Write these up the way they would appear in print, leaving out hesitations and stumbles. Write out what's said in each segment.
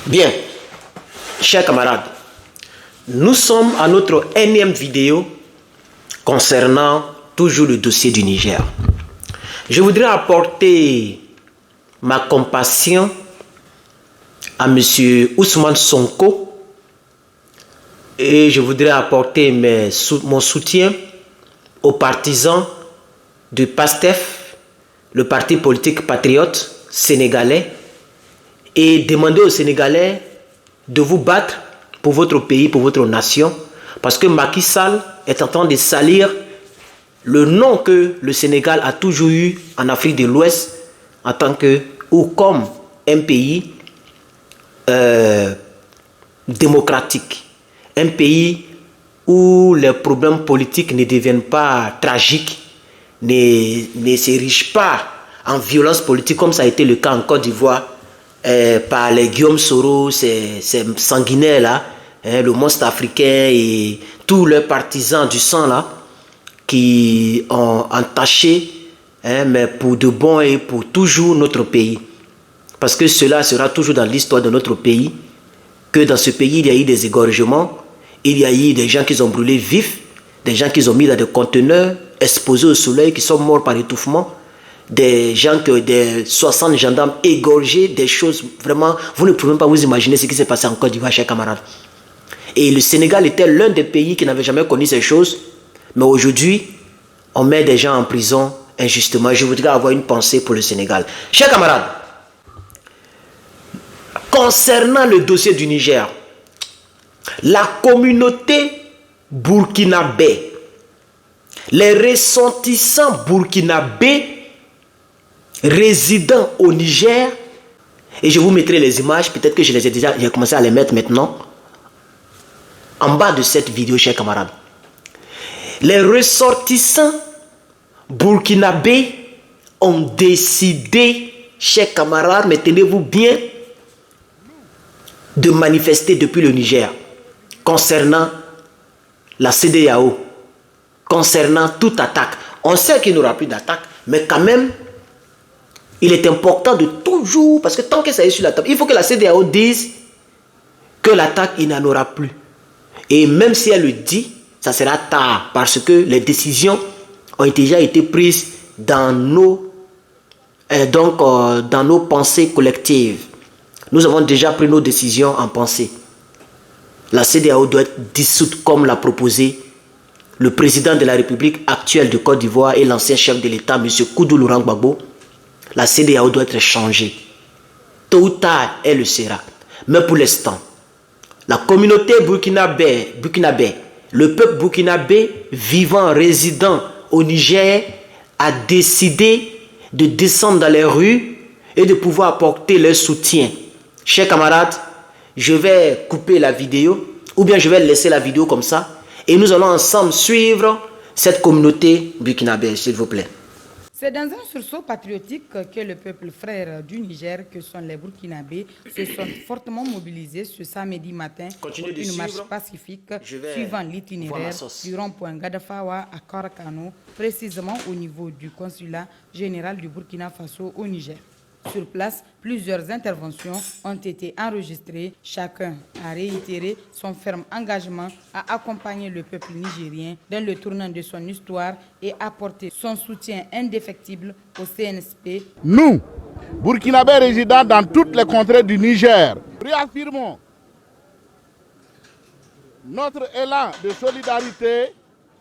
Bien, chers camarades, nous sommes à notre énième vidéo concernant toujours le dossier du Niger. Je voudrais apporter ma compassion à M. Ousmane Sonko et je voudrais apporter mon soutien aux partisans du PASTEF, le parti politique patriote sénégalais, et demander aux Sénégalais de vous battre pour votre pays, pour votre nation, parce que Macky Sall est en train de salir le nom que le Sénégal a toujours eu en Afrique de l'Ouest en tant que, ou comme un pays démocratique, un pays où les problèmes politiques ne deviennent pas tragiques, ne s'érigent pas en violence politique comme ça a été le cas en Côte d'Ivoire par les Guillaume Soro, ces sanguinaires là, le monstre africain et tous leurs partisans du sang là, qui ont entaché, mais pour de bon et pour toujours notre pays. Parce que cela sera toujours dans l'histoire de notre pays, que dans ce pays il y a eu des égorgements, il y a eu des gens qui ont brûlé vifs, des gens qui ont mis dans des conteneurs, exposés au soleil, qui sont morts par étouffement, des gens, des 60 gendarmes égorgés, des choses vraiment, vous ne pouvez même pas vous imaginer ce qui s'est passé en Côte d'Ivoire, chers camarades. Et le Sénégal était l'un des pays qui n'avait jamais connu ces choses, mais aujourd'hui, on met des gens en prison injustement. Je voudrais avoir une pensée pour le Sénégal. Chers camarades, concernant le dossier du Niger, la communauté burkinabé, les ressortissants burkinabés résidant au Niger, et je vous mettrai les images, peut-être que je les ai déjà, j'ai commencé à les mettre maintenant, en bas de cette vidéo, chers camarades. Les ressortissants burkinabés ont décidé, chers camarades, mais tenez-vous bien, de manifester depuis le Niger concernant la CEDEAO, concernant toute attaque. On sait qu'il n'y aura plus d'attaque, mais quand même, il est important de toujours, parce que tant que ça est sur la table, il faut que la CEDEAO dise que l'attaque, il n'en aura plus. Et même si elle le dit, ça sera tard, parce que les décisions ont déjà été prises dans nos pensées collectives. Nous avons déjà pris nos décisions en pensée. La CEDEAO doit être dissoute comme l'a proposé le président de la République actuelle de Côte d'Ivoire et l'ancien chef de l'État, M. Koudou Laurent Gbagbo. La CEDEAO doit être changée. Tôt ou tard, elle le sera. Mais pour l'instant, la communauté burkinabé, le peuple burkinabé vivant, résidant au Niger, a décidé de descendre dans les rues et de pouvoir apporter leur soutien. Chers camarades, je vais couper la vidéo, ou bien je vais laisser la vidéo comme ça, et nous allons ensemble suivre cette communauté burkinabé, s'il vous plaît. C'est dans un sursaut patriotique que le peuple frère du Niger, que sont les Burkinabés, se sont fortement mobilisés ce samedi matin pour une marche pacifique suivant l'itinéraire du rond-point Gadafawa à Korakano, précisément au niveau du consulat général du Burkina Faso au Niger. Sur place, plusieurs interventions ont été enregistrées. Chacun a réitéré son ferme engagement à accompagner le peuple nigérien dans le tournant de son histoire et apporter son soutien indéfectible au CNSP. Nous, Burkinabés résidant dans toutes les contrées du Niger, réaffirmons notre élan de solidarité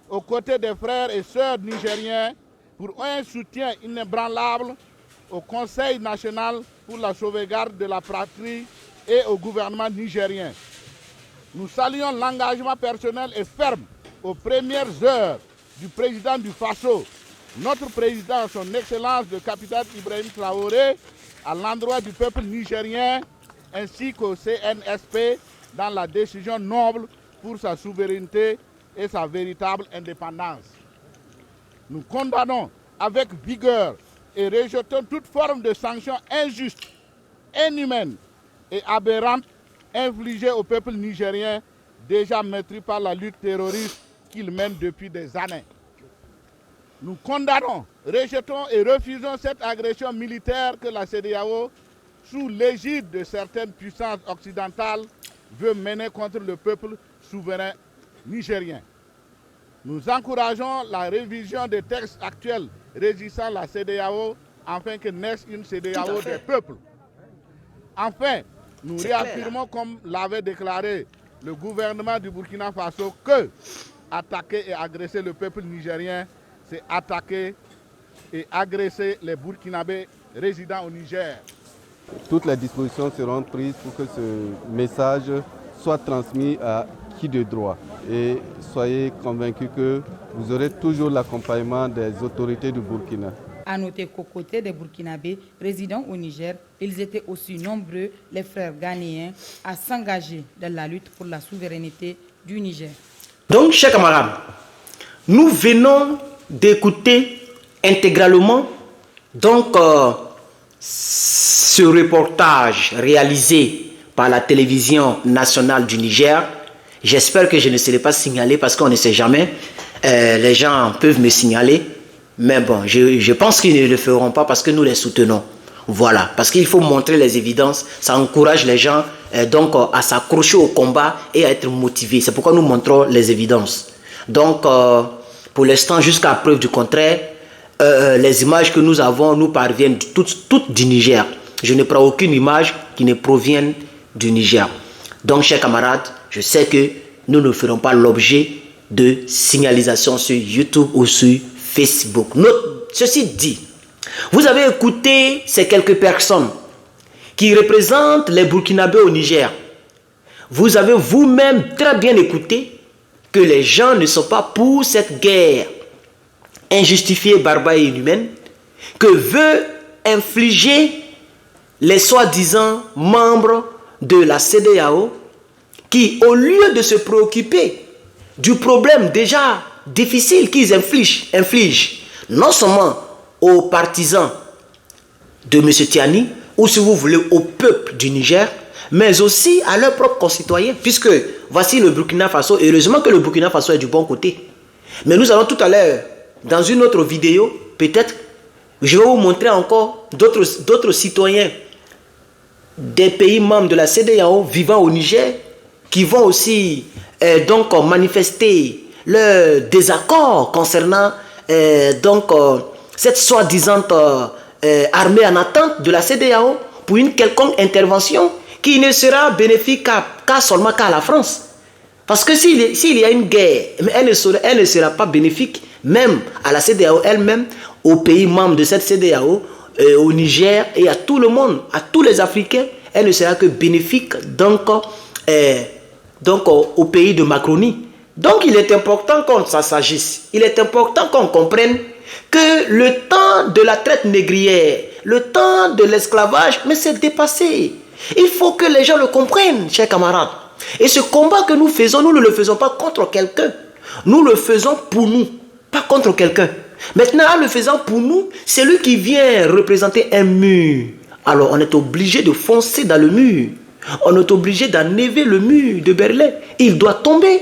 aux côtés des frères et sœurs nigériens pour un soutien inébranlable au Conseil national pour la sauvegarde de la patrie et au gouvernement nigérien. Nous saluons l'engagement personnel et ferme aux premières heures du président du Faso, notre président, son Excellence le capitaine Ibrahim Traoré, à l'endroit du peuple nigérien ainsi qu'au CNSP dans la décision noble pour sa souveraineté et sa véritable indépendance. Nous condamnons avec vigueur et rejetons toute forme de sanction injuste, inhumaine et aberrante infligée au peuple nigérien déjà meurtri par la lutte terroriste qu'il mène depuis des années. Nous condamnons, rejetons et refusons cette agression militaire que la CEDEAO sous l'égide de certaines puissances occidentales, veut mener contre le peuple souverain nigérien. Nous encourageons la révision des textes actuels régissant la CEDEAO afin que naisse une CEDEAO des peuples. Enfin, nous réaffirmons, comme l'avait déclaré le gouvernement du Burkina Faso, que attaquer et agresser le peuple nigérien, c'est attaquer et agresser les Burkinabés résidant au Niger. Toutes les dispositions seront prises pour que ce message soit transmis à qui de droit. Et soyez convaincus que vous aurez toujours l'accompagnement des autorités du Burkina. À noter qu'aux côtés des Burkinabés résidant au Niger, ils étaient aussi nombreux, les frères ghanéens, à s'engager dans la lutte pour la souveraineté du Niger. Donc, chers camarades, nous venons d'écouter intégralement ce reportage réalisé par la télévision nationale du Niger. J'espère que je ne serai pas signalé parce qu'on ne sait jamais. Les gens peuvent me signaler. Mais bon, je pense qu'ils ne le feront pas parce que nous les soutenons. Voilà, parce qu'il faut montrer les évidences. Ça encourage les gens à s'accrocher au combat et à être motivés. C'est pourquoi nous montrons les évidences. Donc, pour l'instant, jusqu'à preuve du contraire, les images que nous avons nous parviennent toutes du Niger. Je ne prends aucune image qui ne provienne du Niger. Donc, chers camarades, je sais que nous ne ferons pas l'objet de signalisation sur YouTube ou sur Facebook. Ceci dit, vous avez écouté ces quelques personnes qui représentent les Burkinabés au Niger. Vous avez vous-même très bien écouté que les gens ne sont pas pour cette guerre injustifiée, barbare et inhumaine que veut infliger les soi-disant membres de la CEDEAO qui, au lieu de se préoccuper du problème déjà difficile qu'ils infligent non seulement aux partisans de M. Tiani, ou si vous voulez au peuple du Niger, mais aussi à leurs propres concitoyens, puisque voici le Burkina Faso. Heureusement que le Burkina Faso est du bon côté. Mais nous allons tout à l'heure, dans une autre vidéo, peut-être, je vais vous montrer encore d'autres citoyens des pays membres de la CEDEAO vivant au Niger, qui vont aussi manifester leur désaccord concernant cette soi-disant armée en attente de la CEDEAO pour une quelconque intervention qui ne sera bénéfique seulement qu'à la France. Parce que s'il y a une guerre, elle ne sera pas bénéfique même à la CEDEAO elle-même, aux pays membres de cette CEDEAO, au Niger et à tout le monde, à tous les Africains. Elle ne sera que bénéfique au pays de Macronie. Donc il est important qu'on s'agisse. Il est important qu'on comprenne que le temps de la traite négrière, le temps de l'esclavage, mais c'est dépassé. Il faut que les gens le comprennent, chers camarades. Et ce combat que nous faisons, nous ne le faisons pas contre quelqu'un. Nous le faisons pour nous, pas contre quelqu'un. Maintenant, en le faisant pour nous, c'est lui qui vient représenter un mur. Alors on est obligé de foncer dans le mur. On est obligé d'enlever le mur de Berlin. Il doit tomber.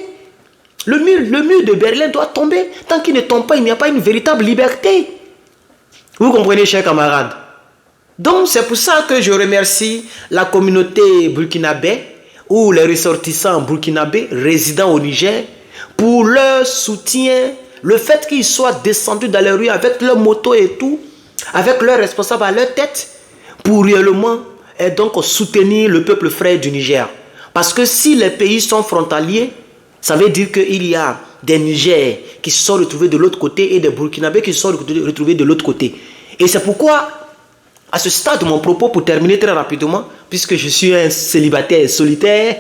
Le mur de Berlin doit tomber. Tant qu'il ne tombe pas, il n'y a pas une véritable liberté. Vous comprenez, chers camarades? Donc, c'est pour ça que je remercie la communauté burkinabé ou les ressortissants burkinabés résidant au Niger pour leur soutien, le fait qu'ils soient descendus dans les rues avec leurs motos et tout, avec leurs responsables à leur tête, pour réellement soutenir le peuple frère du Niger. Parce que si les pays sont frontaliers, ça veut dire qu'il y a des Nigériens qui se sont retrouvés de l'autre côté et des Burkinabés qui se sont retrouvés de l'autre côté. Et c'est pourquoi, à ce stade de mon propos, pour terminer très rapidement, puisque je suis un célibataire solitaire,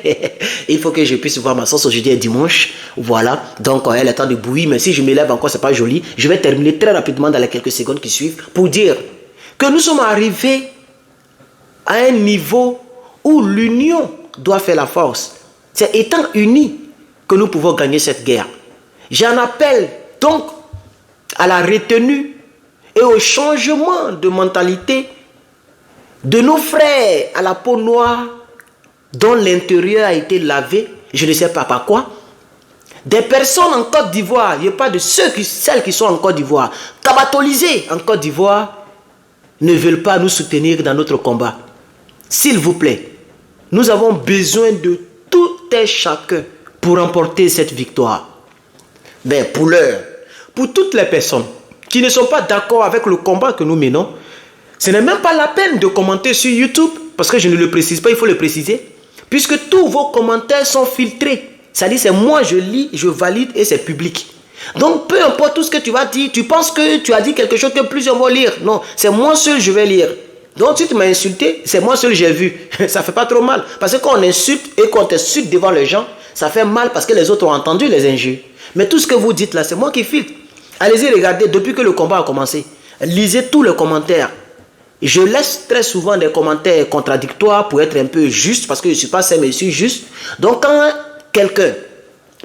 il faut que je puisse voir ma soeur jeudi et dimanche. Voilà, donc elle est temps de bouillir, mais si je me lève encore, c'est pas joli. Je vais terminer très rapidement dans les quelques secondes qui suivent pour dire que nous sommes arrivés à un niveau où l'union doit faire la force. C'est étant unis que nous pouvons gagner cette guerre. J'en appelle donc à la retenue et au changement de mentalité de nos frères à la peau noire dont l'intérieur a été lavé, je ne sais pas par quoi. Des personnes en Côte d'Ivoire, il n'y a pas de celles qui sont en Côte d'Ivoire, cabatolisées en Côte d'Ivoire, ne veulent pas nous soutenir dans notre combat. S'il vous plaît, nous avons besoin de tout et chacun pour remporter cette victoire. Mais pour l'heure, pour toutes les personnes qui ne sont pas d'accord avec le combat que nous menons, ce n'est même pas la peine de commenter sur YouTube, parce que je ne le précise pas, il faut le préciser, puisque tous vos commentaires sont filtrés. C'est-à-dire, c'est moi, je lis, je valide et c'est public. Donc, peu importe tout ce que tu vas dire, tu penses que tu as dit quelque chose que plusieurs vont lire. Non, c'est moi seul, je vais lire. Donc, si tu m'as insulté, c'est moi seul, j'ai vu. Ça fait pas trop mal. Parce que quand on insulte et qu'on t'insulte devant les gens, ça fait mal parce que les autres ont entendu les injures. Mais tout ce que vous dites là, c'est moi qui filtre. Allez-y, regardez, depuis que le combat a commencé, lisez tous les commentaires. Je laisse très souvent des commentaires contradictoires pour être un peu juste, parce que je ne suis pas simple, mais je suis juste. Donc, quand quelqu'un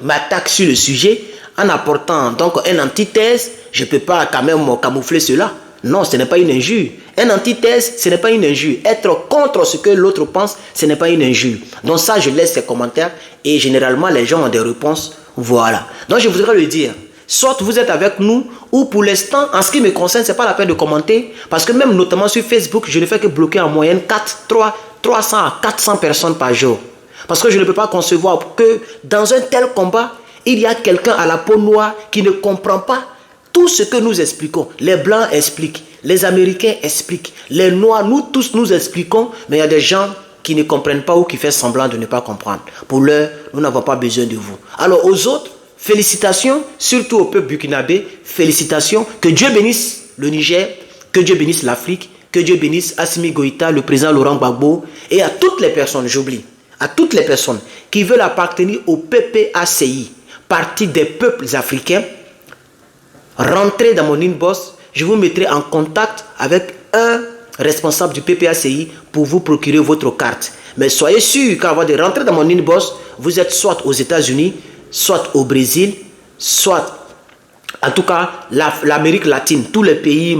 m'attaque sur le sujet, en apportant donc une antithèse, je ne peux pas quand même camoufler cela. Non, ce n'est pas une injure. Une antithèse, ce n'est pas une injure. Être contre ce que l'autre pense, ce n'est pas une injure. Donc ça, je laisse ces commentaires et généralement, les gens ont des réponses. Voilà. Donc je voudrais le dire. Soit vous êtes avec nous, ou pour l'instant, en ce qui me concerne, ce n'est pas la peine de commenter. Parce que même notamment sur Facebook, je ne fais que bloquer en moyenne 300 à 400 personnes par jour. Parce que je ne peux pas concevoir que dans un tel combat, il y a quelqu'un à la peau noire qui ne comprend pas tout ce que nous expliquons. Les Blancs expliquent, les Américains expliquent, les Noirs, nous tous nous expliquons, mais il y a des gens qui ne comprennent pas ou qui font semblant de ne pas comprendre. Pour l'heure, nous n'avons pas besoin de vous. Alors aux autres, félicitations, surtout au peuple burkinabé, félicitations. Que Dieu bénisse le Niger, que Dieu bénisse l'Afrique, que Dieu bénisse Assimi Goïta, le président Laurent Gbagbo, et à toutes les personnes, j'oublie, à toutes les personnes qui veulent appartenir au PPACI, Parti des peuples africains. Rentrez dans mon inbox, je vous mettrai en contact avec un responsable du PPACI pour vous procurer votre carte. Mais soyez sûr qu'avant de rentrer dans mon inbox, vous êtes soit aux États-Unis, soit au Brésil, soit, en tout cas, l'Amérique latine, tous les pays,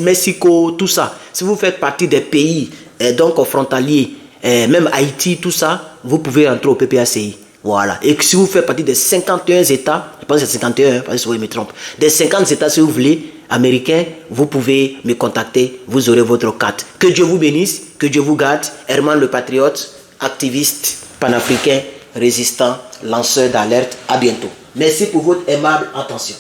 Mexico, tout ça. Si vous faites partie des pays donc frontaliers, même Haïti, tout ça, vous pouvez rentrer au PPACI. Voilà. Et si vous faites partie des 51 États, je pense que c'est 51, parce que je me trompe, des 50 États, si vous voulez, américains, vous pouvez me contacter, vous aurez votre carte. Que Dieu vous bénisse, que Dieu vous garde. Herman le patriote, activiste, panafricain, résistant, lanceur d'alerte. À bientôt. Merci pour votre aimable attention.